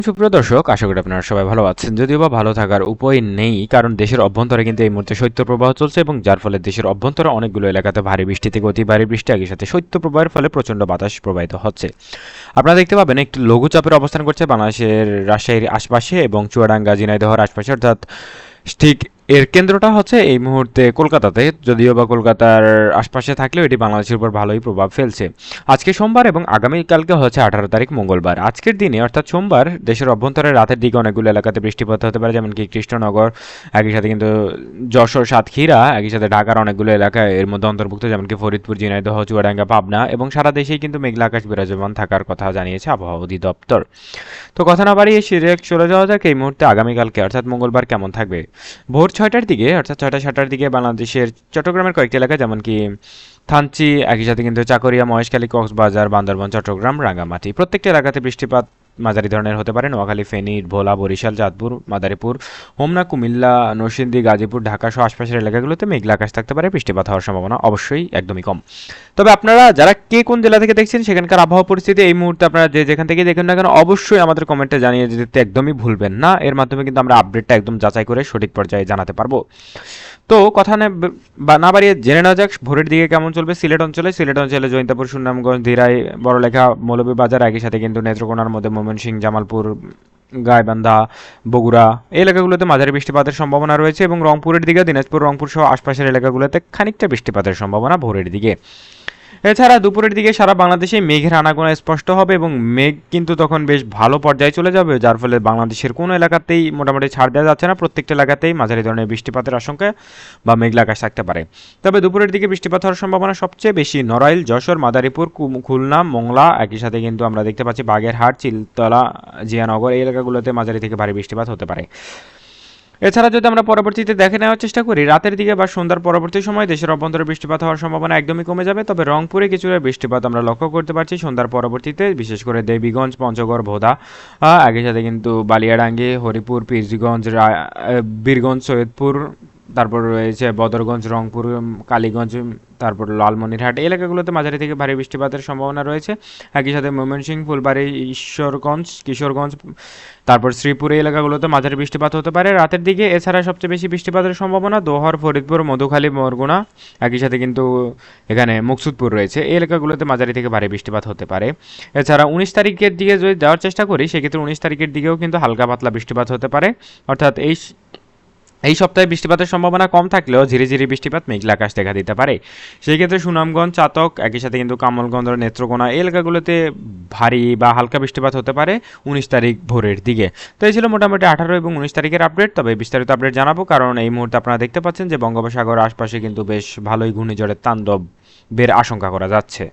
সুপ্রিয় দর্শক, আশা করি আপনারা সবাই ভালো আছেন। যদিও বা ভালো থাকার উপায় নেই, কারণ দেশের অভ্যন্তরে কিন্তু এই মুহূর্তে শৈত্যপ্রবাহ চলছে এবং যার ফলে দেশের অভ্যন্তরে অনেকগুলো এলাকাতে ভারী বৃষ্টি থেকে অতি ভারী বৃষ্টি, একই সাথে শৈত্যপ্রবাহের ফলে প্রচণ্ড বাতাস প্রবাহিত হচ্ছে। আপনারা দেখতে পাবেন একটি লঘুচাপের অবস্থান করছে বাংলাদেশের রাজশাহীর আশপাশে এবং চুয়াডাঙ্গা ঝিনাইদহের আশপাশে, অর্থাৎ ঠিক এর কেন্দ্রটা হচ্ছে এই মুহূর্তে কলকাতাতে। যদিও বা কলকাতার আশপাশে থাকলেও এটি বাংলাদেশের উপর ভালোই প্রভাব ফেলছে। আজকে সোমবার এবং আগামীকালকে হচ্ছে 18 তারিখ মঙ্গলবার। আজকের দিনে অর্থাৎ সোমবার দেশের অভ্যন্তরে রাতের দিকে অনেকগুলো এলাকাতে বৃষ্টিপাত হতে পারে, যেমন কি কৃষ্ণনগর, একই সাথে কিন্তু যশোর, সাতক্ষীরা, একই সাথে ঢাকার অনেকগুলো এলাকা এর মধ্যে অন্তর্ভুক্ত, যেমন কি ফরিদপুর, ঝিনাইদহ, চুয়াডাঙ্গা, পাবনা এবং সারা দেশেই কিন্তু মেঘলা আকাশ বিরাজমান থাকার কথা জানিয়েছে আবহাওয়া অধিদপ্তর। তো কথা না বাড়িয়ে সিরিয়াস চলে যাওয়া যাক এই মুহূর্তে আগামীকালকে অর্থাৎ মঙ্গলবার কেমন থাকবে। ভোর 6টার দিকে অর্থাৎ 6টা-7টার দিকে বাংলাদেশের চট্টগ্রামের কয়েকটি এলাকা, যেমন কি থানচি, একই সাথে কিন্তু চাকরিয়া, মহেশখালী, কক্সবাজার, বান্দরবান, চট্টগ্রাম, রাঙ্গামাটি, প্রত্যেকটি এলাকাতে বৃষ্টিপাত মাঝারি ধরনের হতে পারে। নোয়াখালী, ফেনী, ভোলা, বরিশাল, চাঁদপুর, মাদারীপুর, হোমনা, কুমিল্লা, নরসিংদী, গাজীপুর, ঢাকা সহ আশপাশের এলাকাগুলোতে মেঘলা আকাশ থাকতে পারে। বৃষ্টিপাত হওয়ার সম্ভাবনা অবশ্যই একদমই কম। তবে আপনারা যারা কে কোন জেলা থেকে দেখছেন সেখানকার আবহাওয়া পরিস্থিতি এই মুহূর্তে আপনারা যে যেখান থেকে দেখেন না কেন অবশ্যই আমাদের কমেন্টে জানিয়ে দিতে একদমই ভুলবেন না। এর মাধ্যমে কিন্তু আমরা আপডেটটা একদম যাচাই করে সঠিক পর্যায়ে জানাতে পারবো। তো কথা না বাড়িয়ে জেনে নেওয়া যাক ভোরের দিকে কেমন চলবে সিলেট অঞ্চলে জৈন্তাপুর, সুনামগঞ্জ, ধীরাই, বড়লেখা, মৌলভীবাজার, একই সাথে কিন্তু নেত্রকোনার মধ্যে ময়মনসিংহ, জামালপুর, গাইবান্ধা, বগুড়া এই এলাকাগুলোতে মাঝারি বৃষ্টিপাতের সম্ভাবনা রয়েছে এবং রংপুরের দিকে দিনাজপুর, রংপুর সহ আশপাশের এলাকাগুলোতে খানিকটা বৃষ্টিপাতের সম্ভাবনা ভোরের দিকে। এছাড়া দুপুরের দিকে সারা বাংলাদেশে মেঘের আনাগোনা স্পষ্ট হবে এবং মেঘ কিন্তু তখন বেশ ভালো পর্যায়ে চলে যাবে, যার ফলে বাংলাদেশের কোনো এলাকাতেই মোটামুটি ছাড় দেওয়া যাচ্ছে না। প্রত্যেকটা এলাকাতেই মাঝারি ধরনের বৃষ্টিপাতের আশঙ্কা বা মেঘলা আকাশ থাকতে পারে। তবে দুপুরের দিকে বৃষ্টিপাত হওয়ার সম্ভাবনা সবচেয়ে বেশি নড়াইল, যশোর, মাদারীপুর, খুলনা, মোংলা, একই সাথে কিন্তু আমরা দেখতে পাচ্ছি বাগেরহাট, চিলতলা, জিয়ানগর এই এলাকাগুলোতে মাঝারি থেকে ভারী বৃষ্টিপাত হতে পারে। এছাড়া যদি আমরা পরবর্তীতে দেখে নেওয়ার চেষ্টা করি, রাতের দিকে বা সন্ধ্যার পরবর্তী সময় দেশের অভ্যন্তরে বৃষ্টিপাত হওয়ার সম্ভাবনা একদমই কমে যাবে। তবে রংপুরে কিছুটা বৃষ্টিপাত আমরা লক্ষ্য করতে পারছি সন্ধ্যার পরবর্তীতে, বিশেষ করে দেবীগঞ্জ, পঞ্চগড়, ভোদা, একই সাথে কিন্তু বালিয়াডাঙ্গি, হরিপুর, পীরগঞ্জ, বীরগঞ্জ, সৈয়দপুর, তারপর রয়েছে বদরগঞ্জ, রংপুর, কালীগঞ্জ, তারপর লালমনিরহাট এই এলাকাগুলোতে মাঝারি থেকে ভারী বৃষ্টিপাতের সম্ভাবনা রয়েছে। একই সাথে ময়মনসিংহ, ফুলবাড়ী, ঈশ্বরগঞ্জ, কিশোরগঞ্জ, তারপর শ্রীপুর এই এলাকাগুলোতে মাঝারি বৃষ্টিপাত হতে পারে রাতের দিকে। এছাড়া সবচেয়ে বেশি বৃষ্টিপাতের সম্ভাবনা দোহার, ফরিদপুর, মধুখালী, বরগুনা, একই সাথে কিন্তু এখানে মুকসুদপুর রয়েছে এই এলাকাগুলোতে মাঝারি থেকে ভারী বৃষ্টিপাত হতে পারে। এছাড়া 19 তারিখের দিকে যদি দেওয়ার চেষ্টা করি, সেক্ষেত্রে 19 তারিখের দিকেও কিন্তু হালকা পাতলা বৃষ্টিপাত হতে পারে। অর্থাৎ এই সপ্তাহে বৃষ্টিপাতের সম্ভাবনা কম থাকলেও ঝিরিঝিরি বৃষ্টিপাত, মেঘলা আকাশ দেখা দিতে পারে। সেই ক্ষেত্রে সুনামগঞ্জ, চাতক, একই সাথে কিন্তু কামলগঞ্জ, নেত্রকোনা এই এলাকাগুলোতে ভারী বা হালকা বৃষ্টিপাত হতে পারে 19 তারিখ ভোরের দিকে। তো এই ছিল মোটামুটি 18 এবং 19 তারিখের আপডেট। তবে বিস্তারিত আপডেট জানাবো, কারণ এই মুহূর্তে আপনারা দেখতে পাচ্ছেন যে বঙ্গোপসাগর আশপাশে কিন্তু বেশ ভালোই ঘূর্ণিঝড়ের তাণ্ডবের আশঙ্কা করা যাচ্ছে।